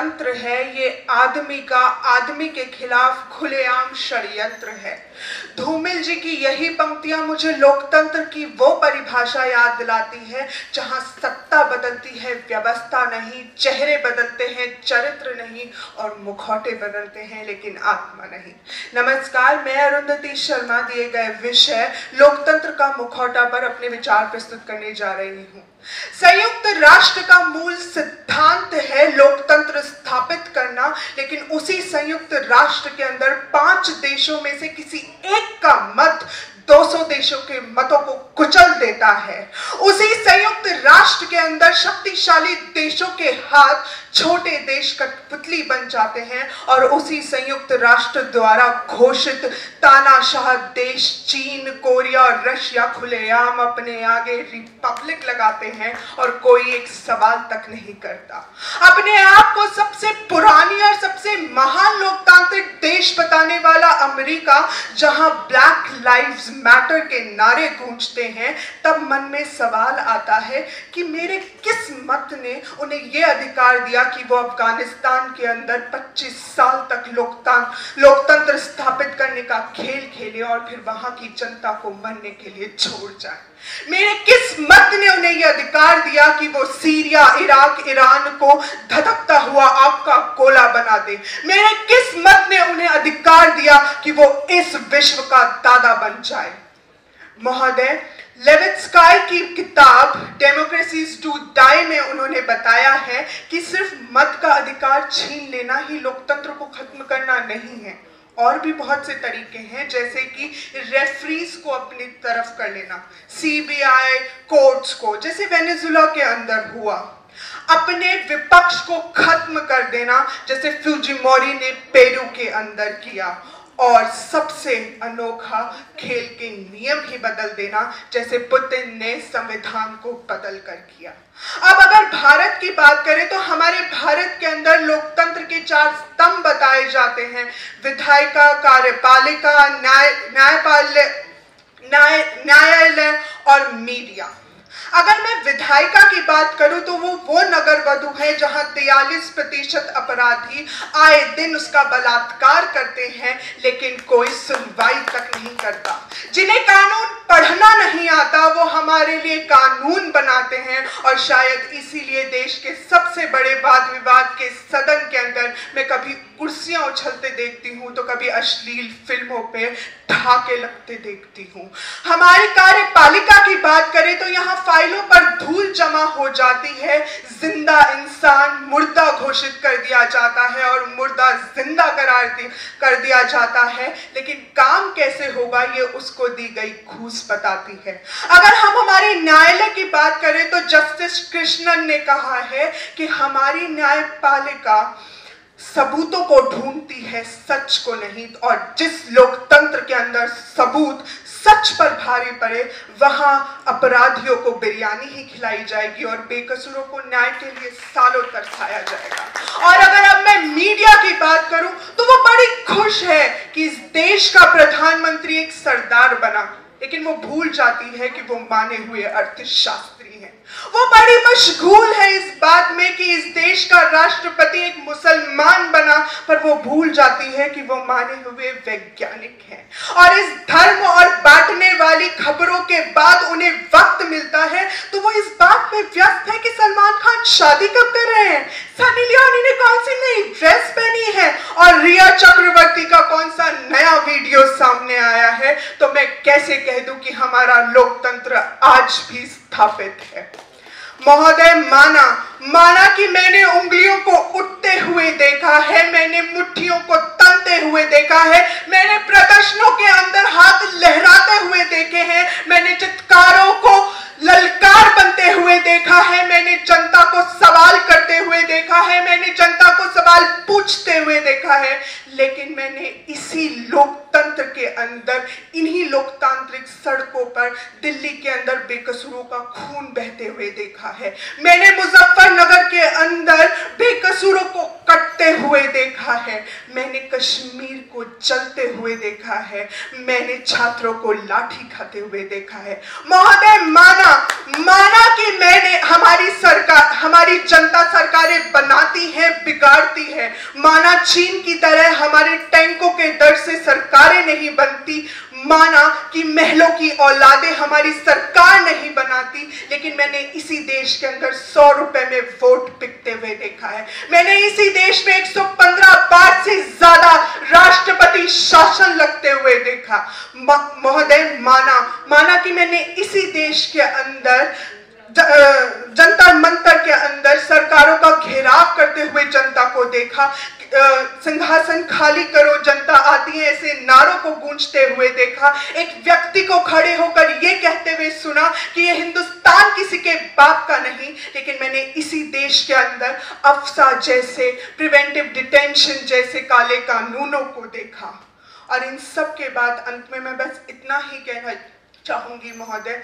लोकतंत्र है ये आदमी का आदमी के खिलाफ खुलेआम षड्यंत्र है। धूमिल जी की यही पंक्तियां मुझे लोकतंत्र की वो परिभाषा याद दिलाती है जहां सत्ता बदलती है, व्यवस्था नहीं, चेहरे बदलते हैं, चरित्र नहीं, और मुखौटे बदलते हैं लेकिन आत्मा नहीं। नमस्कार, मैं अरुंधति शर्मा दिए गए विषय लोकतंत्र का मुखौटा पर अपने विचार प्रस्तुत करने जा रही हूँ। संयुक्त राष्ट्र का मूल सिद्धांत है लोकतंत्र स्थापित करना, लेकिन उसी संयुक्त राष्ट्र के अंदर 5 देशों में से किसी एक का मत 200 देशों के मतों को कुचल देता है। उसी संयुक्त राष्ट्र के अंदर शक्तिशाली देशों के हाथ छोटे देश कठपुतली बन जाते हैं और उसी संयुक्त राष्ट्र द्वारा घोषित तानाशाह देश चीन, कोरिया और रशिया खुलेआम अपने आगे रिपब्लिक लगाते हैं और कोई एक सवाल तक नहीं करता। अपने आप को सबसे पुरानी और सबसे महान लोकतांत्रिक देश बताने वाला अमेरिका, जहां ब्लैक लाइव्स मैटर के नारे गूंजते हैं, तब मन में सवाल आता है कि मेरे किस मत ने उन्हें यह अधिकार दिया कि वो अफगानिस्तान के अंदर 25 साल तक लोकतंत्र स्थापित करने का खेल खेले और फिर वहां की जनता को मरने के लिए छोड़ जाए। मेरे किस मत ने उन्हें यह अधिकार दिया कि वो सीरिया, इराक, ईरान को धधकता हुआ आग का गोला बना दे। मेरे किस मत ने उन्हें अधिकार दिया कि वो इस विश्व का दादा बन जाए। महोदय, लेवित्स्काई की किताब डेमोक्रेसीज टू डाई में उन्होंने बताया है कि सिर्फ मत का अधिकार छीन लेना ही लोकतंत्र को खत्म करना नहीं है। और भी बहुत से तरीके हैं, जैसे कि रेफरीज को अपनी तरफ कर लेना, सीबीआई कोर्ट्स को, जैसे वेनेजुला के अंदर हुआ, अपने विपक्ष को खत्म कर देना, जैसे फुजिमोरी ने पेरू के अंदर किया, और सबसे अनोखा खेल के नियम ही बदल देना, जैसे पुतिन ने संविधान को बदल कर किया। अब अगर भारत की बात करें तो हमारे भारत के अंदर लोकतंत्र के 4 स्तंभ बताए जाते हैं: विधायिका, कार्यपालिका, न्यायालय और मीडिया। अगर मैं विधायिका की बात करूं तो वो नगर वधु है जहां 43% अपराधी आए दिन उसका बलात्कार करते हैं, लेकिन कोई सुनवाई तक नहीं करता। जिन्हें कानून पढ़ना नहीं आता वो हमारे लिए कानून बनाते हैं, और शायद इसीलिए देश के सबसे बड़े वाद विवाद के सदन के अंदर मैं कभी कुर्सियां उछलते देखती हूं तो कभी अश्लील फिल्मों पे ढाके लगते देखती हूं। हमारी कार्यपालिका की बात करें तो यहाँ फाइलों पर धूल जमा हो जाती है, जिंदा इंसान मुर्दा घोषित कर दिया जाता है और मुर्दा जिंदा कर दिया जाता है, लेकिन काम कैसे होगा ये उसको दी गई घूस बताती है। अगर हम हमारे न्यायालय की बात करें तो जस्टिस कृष्णन ने कहा है कि हमारी न्यायपालिका सबूतों को ढूंढती है, सच को नहीं, और जिस लोकतंत्र के अंदर सबूत सच पर भारी पड़े वहां अपराधियों को बिरयानी ही खिलाई जाएगी और बेकसूरों को न्याय के लिए सालों तरसाया जाएगा। और अगर अब मैं मीडिया की बात करूं तो वो बड़ी खुश है कि इस देश का प्रधानमंत्री एक सरदार बना, लेकिन वो भूल जाती है कि वो माने हुए अर्थशास्त्री हैं। वो बड़ी मशगूल है इस बात में कि इस देश का राष्ट्रपति एक मुसलमान बना, पर वो भूल जाती है कि वो माने हुए वैज्ञानिक हैं। और इस धर्म और बांटने वाली खबरों के बाद उन्हें वक्त मिलता है तो वो इस बात में व्यस्त है कि सलमान खान शादी कब कर रहे हैं, सनी लियोनी ने कौन सी नई ड्रेस पहनी है और रिया चक्रवर्ती का कौन सा नया वीडियो सामने आया है। तो मैं कैसे कह दूं कि हमारा लोकतंत्र आज भी स्थापित है। महोदय, माना कि मैंने उंगलियों को उठते हुए देखा है, मैंने मुट्ठियों को तनते हुए देखा है, मैंने प्रदर्शनों के अंदर हाथ लहराते हुए देखे हैं, मैंने चित्कारों को ललकार बनते हुए देखा है, मैंने जनता को सवाल करते हुए देखा है, मैंने जनता को सवाल पूछते हुए देखा है, लेकिन मैंने इसी लोकतंत्र के अंदर, इन्हीं लोकतांत्रिक सड़कों पर दिल्ली के अंदर बेकसूरों का खून बहते हुए देखा है। मैंने मुजफ्फरनगर के अंदर बेकसूरों को कटते हुए देखा है, मैंने कश्मीर को जलते हुए देखा है, मैंने छात्रों को लाठी खाते हुए देखा है। महोदय, माना कि मैंने हमारी जनता सरकारें बनाती है, बिगाड़ती है। माना चीन की तरह हमारे टैंकों के दर से सरकारें नहीं बनती, माना कि महलों की औलादें हमारी सरकार नहीं बनाती, लेकिन मैंने इसी देश के अंदर 100 रुपए में वोट बिकते हुए देखा है। मैंने इसी देश में 115 बार से ज्यादा राष्ट्रपति शासन लगते हुए देखा। महोदय, माना कि मैंने इसी देश के अंदर जंतर मंतर के अंदर सरकारों का घेराव करते हुए जनता को देखा, सिंहासन खाली करो जनता आती है ऐसे नारों को गूंजते हुए देखा, एक व्यक्ति को खड़े होकर ये कहते हुए सुना कि ये हिंदुस्तान किसी के बाप का नहीं। लेकिन मैंने इसी देश के अंदर अफसा जैसे, प्रिवेंटिव डिटेंशन जैसे काले कानूनों को देखा। और इन सब के बाद अंत में मैं बस इतना ही कहना चाहूंगी महोदय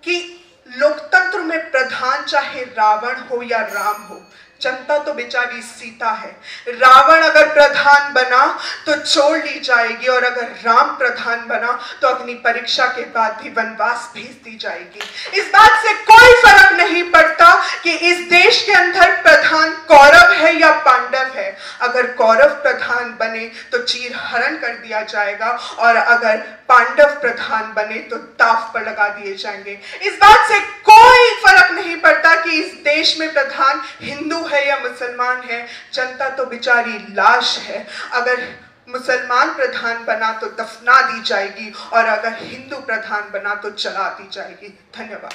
कि लोकतंत्र में प्रधान चाहे रावण हो या राम हो, जनता तो बेचारी सीता है। रावण अगर प्रधान बना तो छोड़ ली जाएगी, और अगर राम प्रधान बना तो अग्नि परीक्षा के बाद भी वनवास भेज दी जाएगी। इस बात से कोई फर्क नहीं पड़ता कि इस देश के अंदर प्रधान कौरव है या पांडव है। अगर कौरव प्रधान बने तो चीर हरण कर दिया जाएगा, और अगर पांडव प्रधान बने तो दांव पर लगा दिए जाएंगे। इस बात से कोई फर्क नहीं पड़ता कि इस देश में प्रधान हिंदू है या मुसलमान है, जनता तो बेचारी लाश है। अगर मुसलमान प्रधान बना तो दफना दी जाएगी, और अगर हिंदू प्रधान बना तो जला दी जाएगी। धन्यवाद।